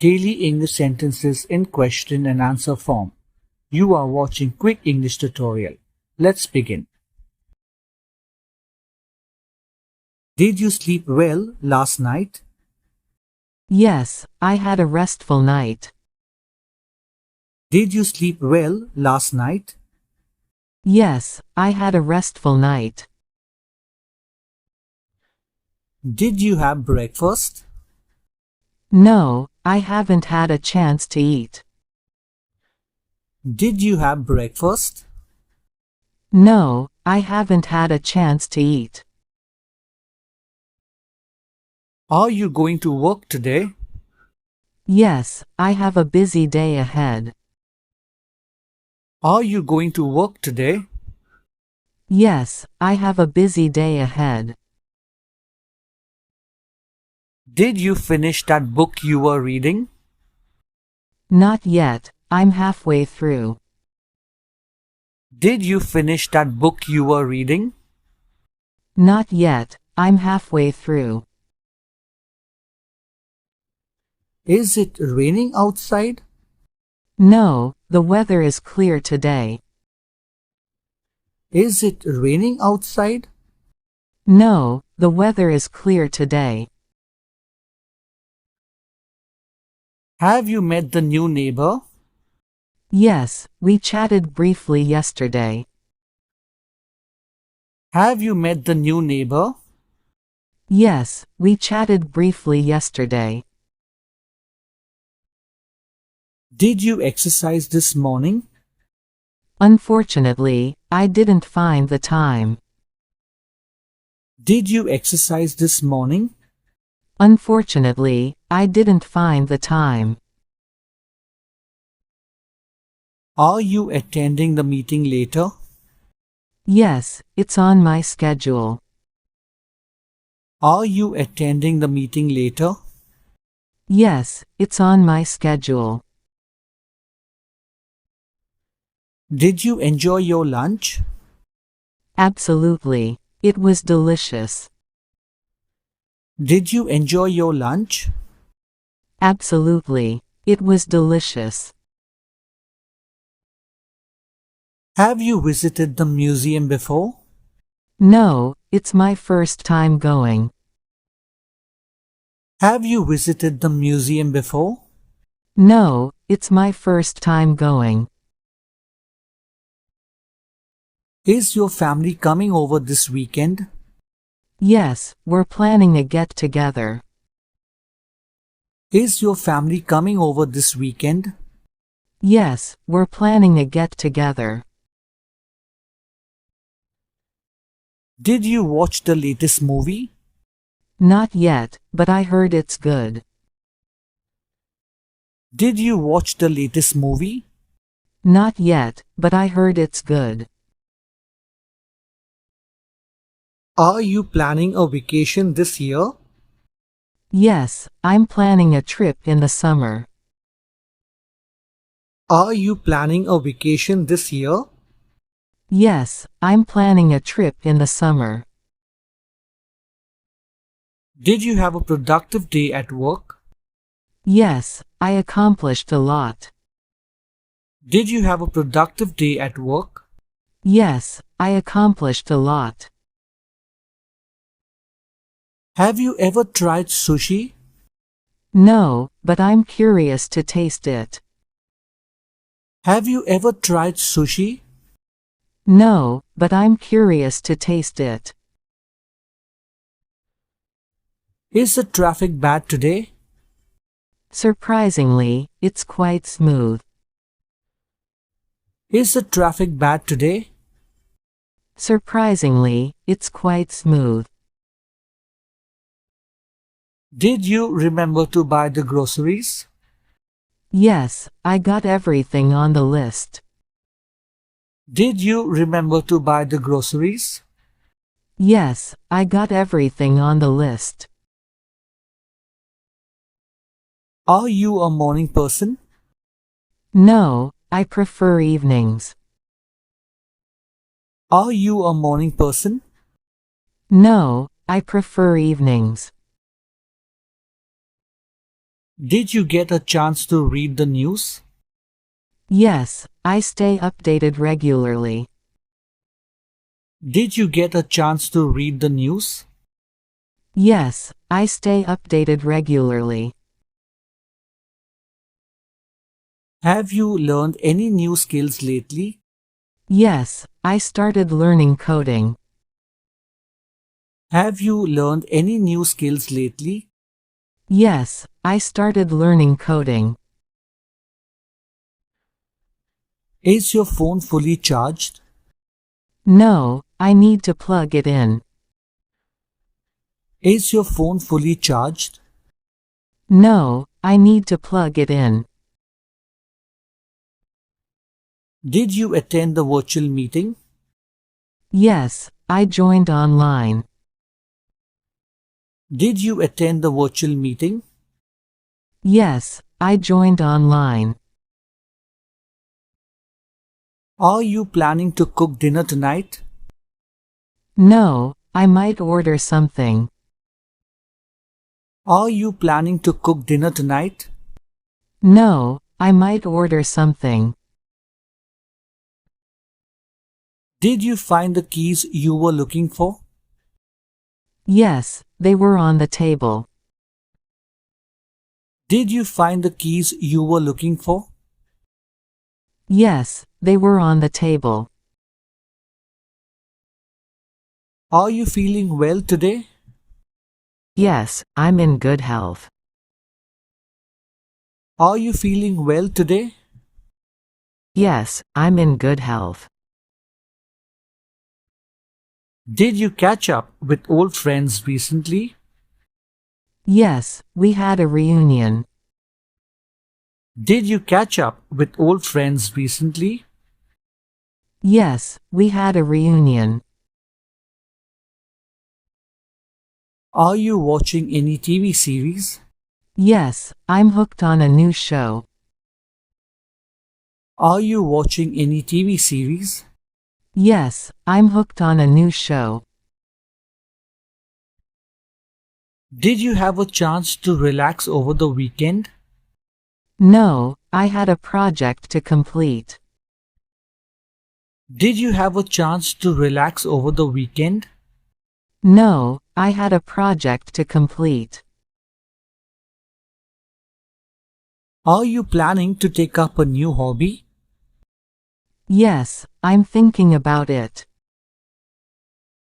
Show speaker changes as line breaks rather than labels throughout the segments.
Daily English sentences in question and answer form. You are watching Quick English Tutorial. Let's begin. Did you sleep well last night?
Yes, I had a restful night.
Did you sleep well last night?
Yes, I had a restful night.
Did you have breakfast?
No, I haven't had a chance to eat.
Did you have breakfast?
No, I haven't had a chance to eat.
Are you going to work today?
Yes, I have a busy day ahead.
Are you going to work today?
Yes, I have a busy day ahead.
Did you finish that book you were reading?
Not yet, I'm halfway through.
Did you finish that book you were reading?
Not yet, I'm halfway through.
Is it raining outside?
No, the weather is clear today.
Is it raining outside?
No, the weather is clear today.
Have you met the new neighbor?
Yes, we chatted briefly yesterday.
Have you met the new neighbor?
Yes, we chatted briefly yesterday.
Did you exercise this morning?
Unfortunately, I didn't find the time.
Did you exercise this morning?
Unfortunately, I didn't find the time.
Are you attending the meeting later?
Yes, it's on my schedule.
Are you attending the meeting later?
Yes, it's on my schedule.
Did you enjoy your lunch?
Absolutely. It was delicious.
Did you enjoy your lunch?
Absolutely. It was delicious.
Have you visited the museum before?
No, it's my first time going.
Have you visited the museum before?
No, it's my first time going.
Is your family coming over this weekend?
Yes, we're planning a get-together.
Is your family coming over this weekend?
Yes, we're planning a get-together.
Did you watch the latest movie?
Not yet, but I heard it's good.
Did you watch the latest movie?
Not yet, but I heard it's good.
Are you planning a vacation this year?
Yes, I'm planning a trip in the summer.
Are you planning a vacation this year?
Yes, I'm planning a trip in the summer.
Did you have a productive day at work?
Yes, I accomplished a lot.
Did you have a productive day at work?
Yes, I accomplished a lot.
Have you ever tried sushi?
No, but I'm curious to taste it.
Have you ever tried sushi?
No, but I'm curious to taste it.
Is the traffic bad today?
Surprisingly, it's quite smooth.
Is the traffic bad today?
Surprisingly, it's quite smooth.
Did you remember to buy the groceries?
Yes, I got everything on the list.
Did you remember to buy the groceries?
Yes, I got everything on the list.
Are you a morning person?
No, I prefer evenings.
Are you a morning person?
No, I prefer evenings.
Did you get a chance to read the news?
Yes, I stay updated regularly.
Did you get a chance to read the news?
Yes, I stay updated regularly.
Have you learned any new skills lately?
Yes, I started learning coding.
Have you learned any new skills lately?
Yes, I started learning coding.
Is your phone fully charged?
No, I need to plug it in.
Is your phone fully charged?
No, I need to plug it in.
Did you attend the virtual meeting?
Yes, I joined online.
Did you attend the virtual meeting?
Yes, I joined online.
Are you planning to cook dinner tonight?
No, I might order something.
Are you planning to cook dinner tonight?
No, I might order something.
Did you find the keys you were looking for?
Yes, they were on the table.
Did you find the keys you were looking for?
Yes, they were on the table.
Are you feeling well today?
Yes, I'm in good health.
Are you feeling well today?
Yes, I'm in good health.
Did you catch up with old friends recently?
Yes, we had a reunion.
Did you catch up with old friends recently?
Yes, we had a reunion.
Are you watching any TV series?
Yes, I'm hooked on a new show.
Are you watching any TV series?
Yes, I'm hooked on a new show.
Did you have a chance to relax over the weekend?
No, I had a project to complete.
Did you have a chance to relax over the weekend?
No, I had a project to complete.
Are you planning to take up a new hobby?
Yes, I'm thinking about it.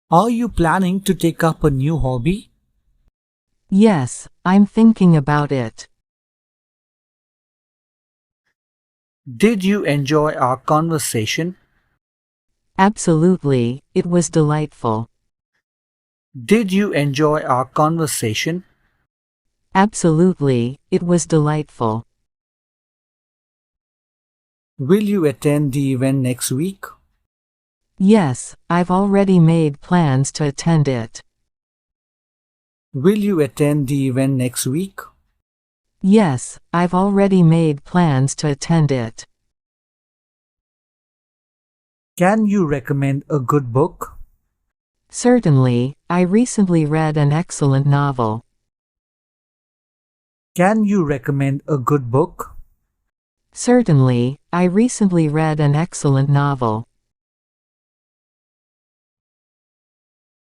Are you planning to take up a new hobby?
Yes, I'm thinking about it.
Did you enjoy our conversation?
Absolutely, it was delightful.
Did you enjoy our conversation?
Absolutely, it was delightful.
Will you attend the event next week?
Yes, I've already made plans to attend it.
Will you attend the event next week?
Yes, I've already made plans to attend it.
Can you recommend a good book?
Certainly, I recently read an excellent novel.
Can you recommend a good book?
Certainly, I recently read an excellent novel.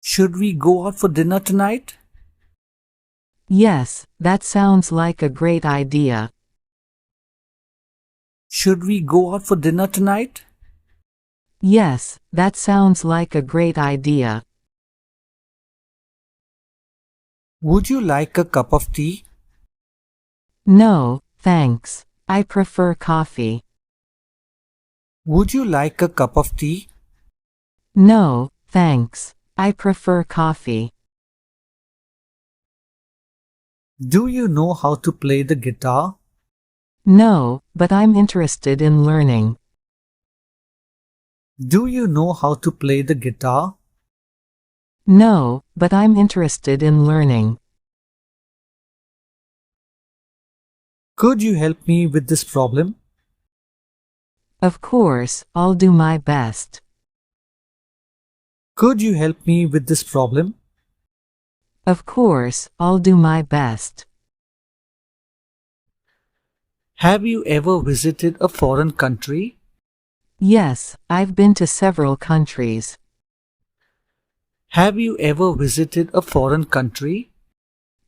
Should we go out for dinner tonight?
Yes, that sounds like a great idea.
Should we go out for dinner tonight?
Yes, that sounds like a great idea.
Would you like a cup of tea?
No, thanks. I prefer coffee.
Would you like a cup of tea?
No, thanks. I prefer coffee.
Do you know how to play the guitar?
No, but I'm interested in learning.
Do you know how to play the guitar?
No, but I'm interested in learning.
Could you help me with this problem?
Of course, I'll do my best.
Could you help me with this problem?
Of course, I'll do my best.
Have you ever visited a foreign country?
Yes, I've been to several countries.
Have you ever visited a foreign country?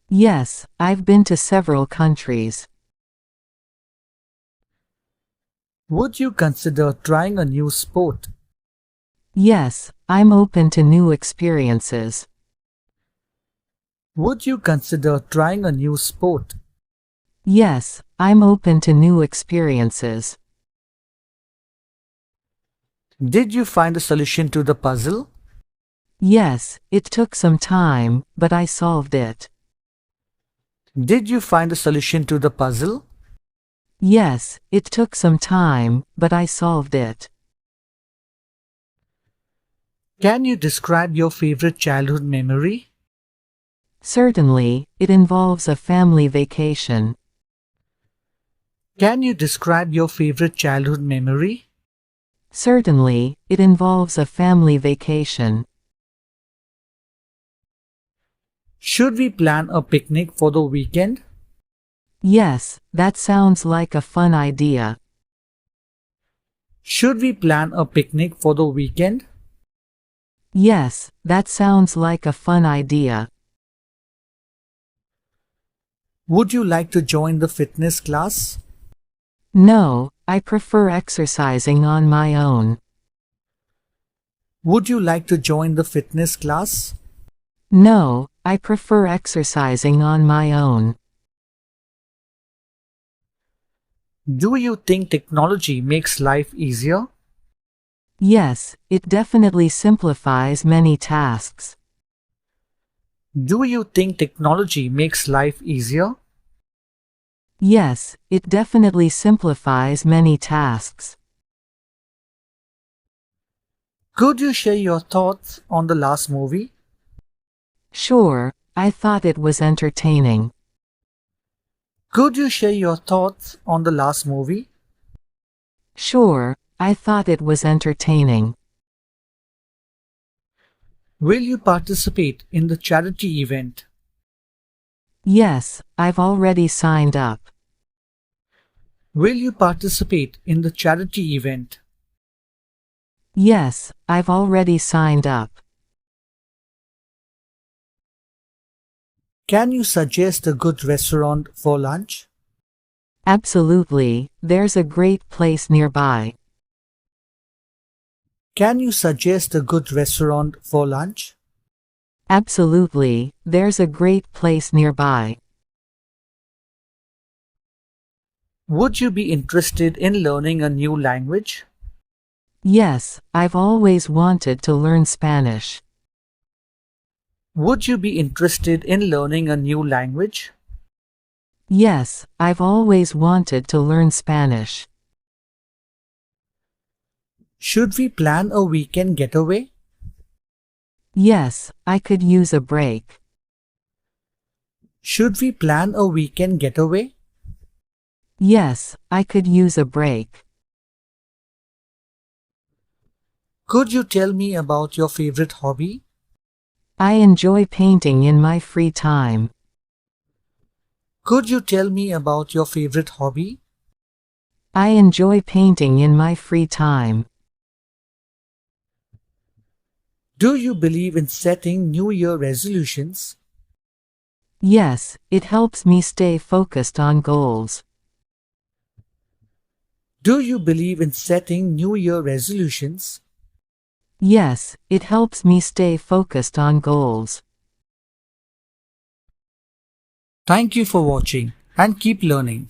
Yes, I've been to several countries.
Would you consider trying a new sport?
Yes, I'm open to new experiences.
Would you consider trying a new sport?
Yes, I'm open to new experiences.
Did you find a solution to the puzzle?
Yes, it took some time, but I solved it.
Did you find a solution to the puzzle?
Yes, it took some time, but I solved it.
Can you describe your favorite childhood memory?
Certainly, it involves a family vacation.
Can you describe your favorite childhood memory?
Certainly, it involves a family vacation.
Should we plan a picnic for the weekend?
Yes, that sounds like a fun idea.
Should we plan a picnic for the weekend?
Yes, that sounds like a fun idea.
Would you like to join the fitness class?
No, I prefer exercising on my own.
Would you like to join the fitness class?
No, I prefer exercising on my own.
Do you think technology makes life easier?
Yes, it definitely simplifies many tasks.
Do you think technology makes life easier?
Yes, it definitely simplifies many tasks.
Could you share your thoughts on the last movie?
Sure, I thought it was entertaining.
Could you share your thoughts on the last movie?
Sure, I thought it was entertaining.
Will you participate in the charity event?
Yes, I've already signed up.
Will you participate in the charity event?
Yes, I've already signed up.
Can you suggest a good restaurant for lunch?
Absolutely, there's a great place nearby.
Can you suggest a good restaurant for lunch?
Absolutely, there's a great place nearby.
Would you be interested in learning a new language?
Yes, I've always wanted to learn Spanish.
Would you be interested in learning a new language?
Yes, I've always wanted to learn Spanish.
Should we plan a weekend getaway?
Yes, I could use a break.
Should we plan a weekend getaway?
Yes, I could use a break.
Could you tell me about your favorite hobby?
I enjoy painting in my free time.
Could you tell me about your favorite hobby?
I enjoy painting in my free time.
Do you believe in setting New Year resolutions?
Yes, it helps me stay focused on goals.
Do you believe in setting New Year resolutions?
Yes, it helps me stay focused on goals.
Thank you for watching and keep learning.